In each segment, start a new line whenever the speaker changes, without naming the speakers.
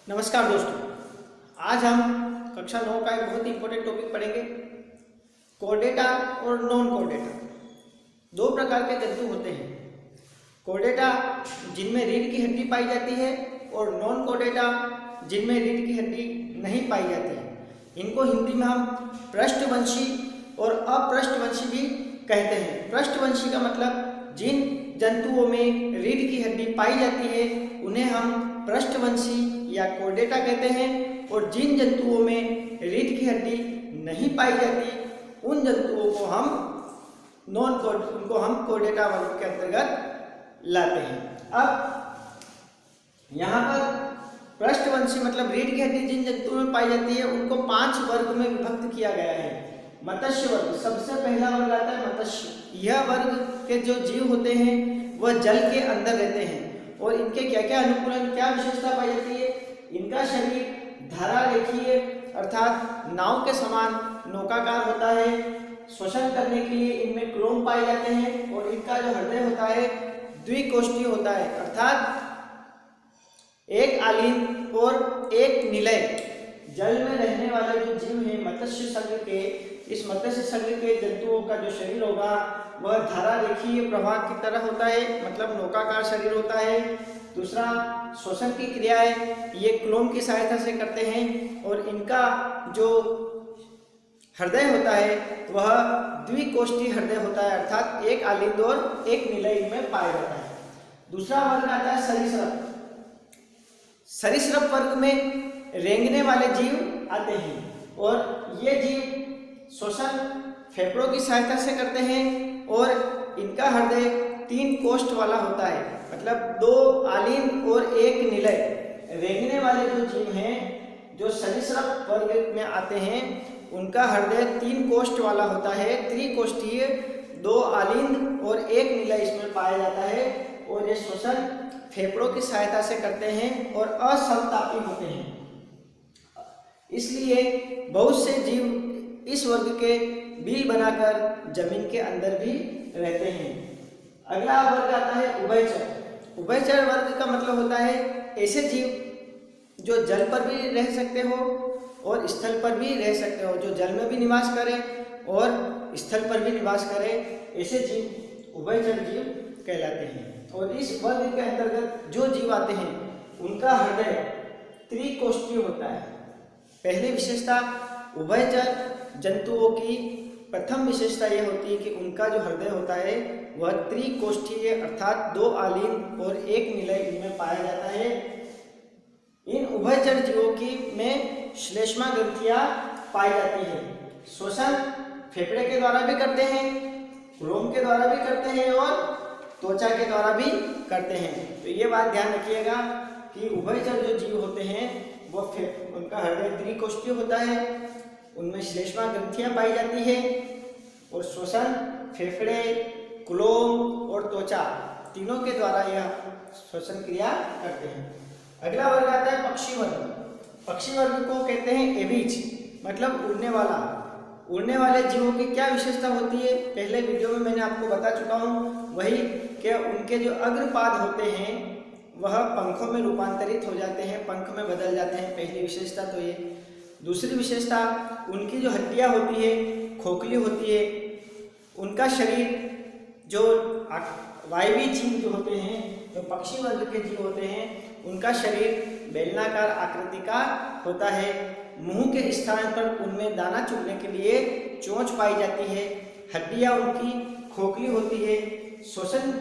नमस्कार दोस्तों, आज हम कक्षा 9 का एक बहुत ही इंपॉर्टेंट टॉपिक पढ़ेंगे। कोर्डेटा और नॉन कोर्डेटा दो प्रकार के जंतु होते हैं। कोर्डेटा जिनमें रीढ़ की हड्डी पाई जाती है और नॉन कोर्डेटा जिनमें रीढ़ की हड्डी नहीं पाई जाती है। इनको हिंदी में हम पृष्ठवंशी और अपृष्ठवंशी भी कहते हैं। पृष्ठवंशी का मतलब जिन जंतुओं में रीढ़ की हड्डी पाई जाती है उन्हें हम पृष्ठवंशी या कोर्डेटा कहते हैं, और जिन जंतुओं में रीढ़ की हड्डी नहीं पाई जाती उन जंतुओं को हम उनको हम कोर्डेटा वर्ग के अंतर्गत लाते हैं। अब यहाँ पर पृष्ठवंशी मतलब रीढ़ की हड्डी जिन जंतुओं में पाई जाती है उनको 5 वर्ग में विभक्त किया गया है। मत्स्य वर्ग सबसे पहला वर्ग आता है मत्स्य। यह वर्ग के जो जीव होते हैं वह जल के अंदर रहते हैं और इनके क्या क्या अनुकूलन क्या विशेषता पाई जाती है। इनका शरीर धारा रेखीय अर्थात नाव के समान नौकाकार होता है। श्वसन करने के लिए इनमें क्लोम पाए जाते हैं और इनका जो हृदय होता है द्विकोष्ठीय होता है अर्थात एक आलिंद और एक निलय। जल में रहने वाले जो जीव हैं मत्स्य संघ के, इस मत्स्य संघ के जंतुओं का जो शरीर होगा वह धारा रेखीय प्रवाह की तरह होता है, मतलब नौकाकार शरीर होता है। दूसरा, श्वसन की क्रियाएं ये क्लोम की सहायता से करते हैं और इनका जो हृदय होता है वह द्विकोष्ठीय हृदय होता है अर्थात एक आलिंद और एक निलय इनमें पाया जाता है। दूसरा वर्ग आता है सरीसृप। सरीसृप वर्ग में रेंगने वाले जीव आते हैं और ये जीव श्वसन फेफड़ों की सहायता से करते हैं और इनका हृदय 3 कोष्ठ वाला होता है, मतलब 2 आलिंद और एक निलय। रेंगने वाले जो जीव हैं जो सरीसृप वर्ग में आते हैं उनका हृदय 3 कोष्ठ वाला होता है, त्रिकोष्ठीय। 2 आलिंद और एक निलय इसमें पाया जाता है और ये श्वसन फेफड़ों की सहायता से करते हैं और असमतापी होते हैं। इसलिए बहुत से जीव इस वर्ग के बिल बनाकर जमीन के अंदर भी रहते हैं। अगला वर्ग आता है उभयचर। उभयचर वर्ग का मतलब होता है ऐसे जीव जो जल पर भी रह सकते हो और स्थल पर भी रह सकते हो, जो जल में भी निवास करें और स्थल पर भी निवास करें, ऐसे जीव उभयचर जीव कहलाते हैं। और इस वर्ग के अंतर्गत जो जीव आते हैं उनका हृदय त्रिकोष्ठीय होता है। पहली विशेषता उभयचर जंतुओं की प्रथम विशेषता यह होती है कि उनका जो हृदय होता है वह त्रिकोष्ठीय अर्थात 2 आलिंद और एक निलय इनमें पाया जाता है। इन उभयचर जीवों की में श्लेष्मा ग्रंथियां पाई जाती है। श्वसन फेफड़े के द्वारा भी करते हैं, क्लोम के द्वारा भी करते हैं और त्वचा के द्वारा भी करते हैं। तो ये बात ध्यान रखिएगा कि उभयचर जो जीव होते हैं वो उनका हृदय त्रिकोष्ठीय होता है, उनमें श्लेष्मा ग्रंथियां पाई जाती है और श्वसन फेफड़े, क्लोम और त्वचा तीनों के द्वारा यह श्वसन क्रिया करते हैं। अगला वर्ग आता है पक्षी वर्ग। पक्षी वर्ग को कहते हैं एविज, मतलब उड़ने वाला। उड़ने वाले जीवों की क्या विशेषता होती है पहले वीडियो में मैंने आपको बता चुका हूँ, वही कि उनके जो अग्रपाद होते हैं वह पंखों में रूपांतरित हो जाते हैं, पंख में बदल जाते हैं। पहली विशेषता तो ये। दूसरी विशेषता उनकी जो हड्डियाँ होती है खोखली होती है। उनका शरीर जो वायवीय जीव जो होते हैं, जो पक्षी वर्ग के जीव होते हैं, उनका शरीर बेलनाकार आकृति का होता है। मुंह के स्थान पर उनमें दाना चुगने के लिए चोंच पाई जाती है। हड्डियाँ उनकी खोखली होती है। श्वसन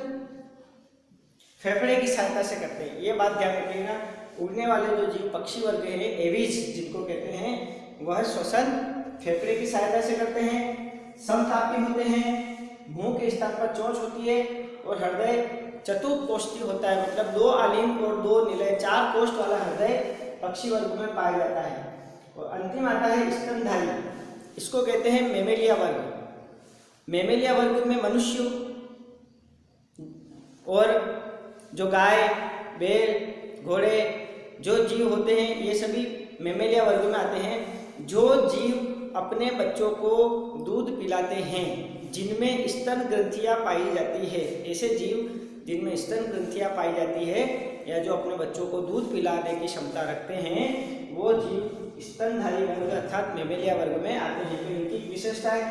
फेफड़े की सहायता से करते हैं। ये बात ध्यान रखिएगा। उड़ने वाले जो जीव पक्षी वर्ग है एविज जिनको कहते हैं वह श्वसन फेफड़े की सहायता से करते हैं, समतापी होते हैं, मुंह के स्थान पर चोंच होती है और हृदय चतुर्कोष्ठीय होता है, मतलब 2 आलिंद और 2 निलय 4 कोष्ठ वाला हृदय पक्षी वर्ग में पाया जाता है। और अंतिम आता है स्तनधारी। इसको कहते हैं मेमेलिया वर्ग। मेमेलिया वर्ग में मनुष्य और जो गाय, बैल, घोड़े जो जीव होते हैं ये सभी मेमेलिया वर्ग में आते हैं। जो जीव अपने बच्चों को दूध पिलाते हैं, जिनमें स्तन ग्रंथियां पाई जाती है, ऐसे जीव जिनमें स्तन ग्रंथियां पाई जाती है या जो अपने बच्चों को दूध पिलाने की क्षमता रखते हैं, वो जीव स्तनधारी वर्ग अर्थात मेमेलिया वर्ग में आते हैं। तो इनकी विशेषता है,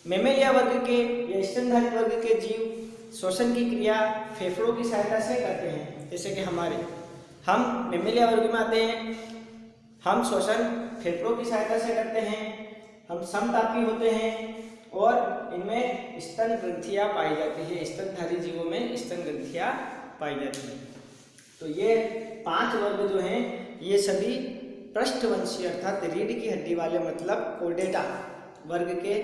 मेमेलिया वर्ग के या स्तनधारी वर्ग के जीव श्वसन की क्रिया फेफड़ों की सहायता से करते हैं। जैसे कि हम मेमेलिया वर्ग में आते हैं, हम श्वसन फेफड़ों की सहायता से करते हैं, हम समतापी होते हैं और इनमें स्तन ग्रंथियां पाई जाती है। स्तनधारी जीवों में स्तन ग्रंथियां पाई जाती है। तो ये 5 वर्ग जो हैं ये सभी पृष्ठवंशी अर्थात रीढ़ की हड्डी वाले मतलब कोर्डेटा वर्ग के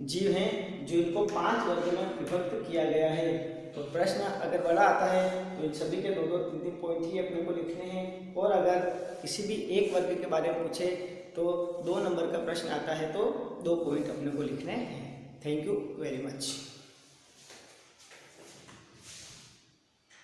जीव हैं, जो इनको 5 वर्ग में विभक्त किया गया है। तो प्रश्न अगर बड़ा आता है तो इन सभी के 2-2, 3-3 पॉइंट ही अपने को लिखने हैं, और अगर किसी भी एक वर्ग के बारे में पूछे तो 2 नंबर का प्रश्न आता है तो 2 पॉइंट अपने को लिखने हैं। Thank you very much.